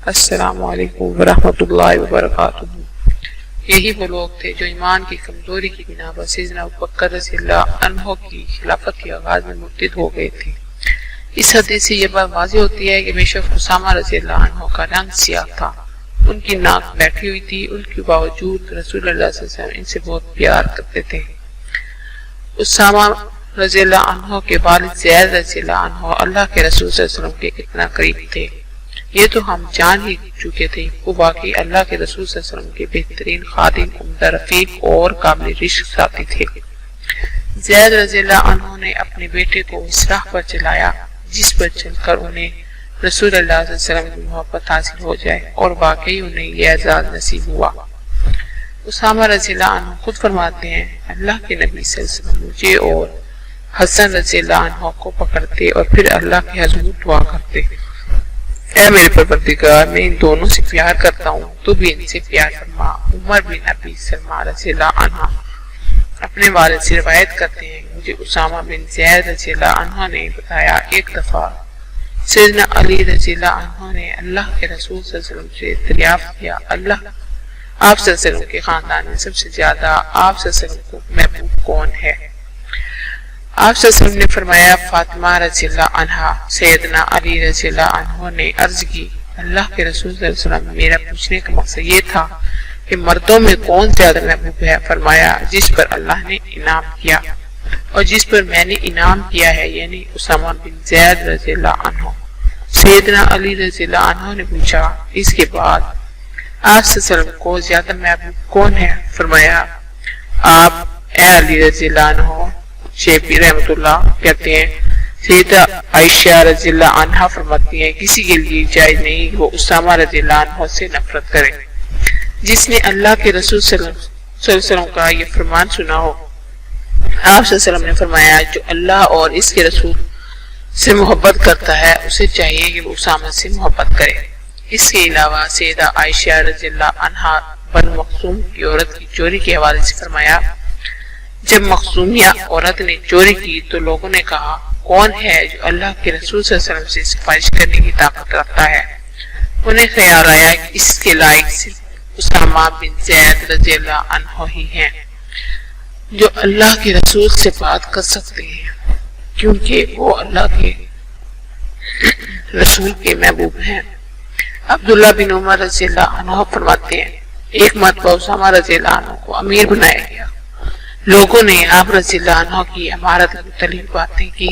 السلام علیکم ورحمۃ اللہ وبرکاتہ۔ یہی وہ لوگ تھے جو ایمان کی کمزوری کی بنا پر سیدنا ابوبکر رضی اللہ عنہ کی خلافت کے آغاز میں مرتد ہو گئے تھے۔ اس حدیث سے یہ بات واضح ہوتی ہے کہ بے شک اسامہ رضی اللہ عنہ کا رنگ سیاہ تھا، ان کی ناک بیٹھی ہوئی تھی، ان کے باوجود رسول اللہ صلی اللہ علیہ وسلم ان سے بہت پیار کرتے تھے۔ اسامہ رضی اللہ عنہ کے والد زید رضی اللہ عنہ اللہ کے رسول صلی اللہ علیہ وسلم کے کتنا قریب تھے یہ تو ہم جان ہی چکے تھے۔ وہ باقی اللہ کے رسول صلی اللہ علیہ وسلم کے بہترین خادم، عمدہ رفیق اور قابل رشک ساتھی تھے۔ زید رضی اللہ عنہ نے اپنے بیٹے کو اس راہ پر چلایا جس پر چل کر انہیں رسول اللہ صلی اللہ علیہ وسلم کی محبت حاصل ہو جائے، اور واقعی انہیں یہ اعزاز نصیب ہوا۔ اسامہ رضی اللہ عنہ خود فرماتے ہیں، اللہ کے نبی صلی اللہ علیہ وسلم مجھے اور حسن رضی اللہ عنہ کو پکڑتے اور پھر اللہ کے حضور دعا کرتے، اے میرے پروردگار، میں ان دونوں سے پیار کرتا ہوں، تو بھی ان سے پیار فرما۔ عمر بن ابی سلمہ رضی اللہ عنہ اپنے والد سے روایت کرتے ہیں، مجھے اسامہ بن زید رضی اللہ عنہ نے بتایا، ایک دفعہ سیدنا علی رضی اللہ عنہ نے اللہ کے رسول صلی اللہ علیہ وسلم سے دریافت کیا، اللہ آپ صلی اللہ علیہ وسلم کے خاندان میں سب سے زیادہ آپ صلی اللہ علیہ وسلم کو محبوب کون ہے؟ آپ صلی اللہ علیہ وسلم نے فرمایا، فاطمہ رضی اللہ عنہا۔ سیدنا علی رضی اللہ عنہ نے عرض کی، اللہ کے رسول صلی اللہ علیہ وسلم، میرا پوچھنے کا مقصد یہ تھا کہ مردوں میں کون زیادہ محبوب ہے؟ فرمایا، جس پر اللہ نے انعام کیا، اور جس پر میں نے انعام کیا ہے، یعنی اسامہ بن زید رضی اللہ عنہ۔ سیدنا علی رضی اللہ عنہ نے پوچھا، اس کے بعد آپ صلی اللہ علیہ وسلم کو زیادہ محبوب کون ہے؟ فرمایا، آپ اے علی رضی اللہ عنہ۔ شیخی رحمۃ اللہ کہتے ہیں، سیدہ عائشہ رضی اللہ عنہ فرماتی ہیں، کسی کے لیے جائز نہیں کہ وہ اسامہ رضی اللہ عنہ سے نفرت کرے جس نے اللہ کے رسول صلی اللہ علیہ وسلم کا یہ فرمان سنا ہو۔ آپ صلی اللہ علیہ وسلم نے فرمایا، جو اللہ اور اس کے رسول سے محبت کرتا ہے اسے چاہیے کہ وہ اسامہ سے محبت کرے۔ اس کے علاوہ سیدہ عائشہ رضی اللہ عنہ بن مخزوم کی عورت کی چوری کے حوالے سے فرمایا، جب مخزومیہ عورت نے چوری کی تو لوگوں نے کہا، کون ہے جو اللہ کے رسول صلی اللہ علیہ وسلم سے سفارش کرنے کی طاقت رکھتا ہے؟ انہیں خیال آیا کہ اس کے لائق صرف اسامہ بن زید رضی اللہ عنہ ہی ہیں جو اللہ کے رسول سے بات کر سکتے ہیں، کیونکہ وہ اللہ کے رسول کے محبوب ہیں۔ عبداللہ بن عمر رضی اللہ عنہ فرماتے ہیں، ایک مرتبہ اسامہ رضی اللہ عنہ کو امیر بنایا گیا۔ لوگوں نے آپ رضی اللہ عنہ کی امارت کے متعلق باتیں کی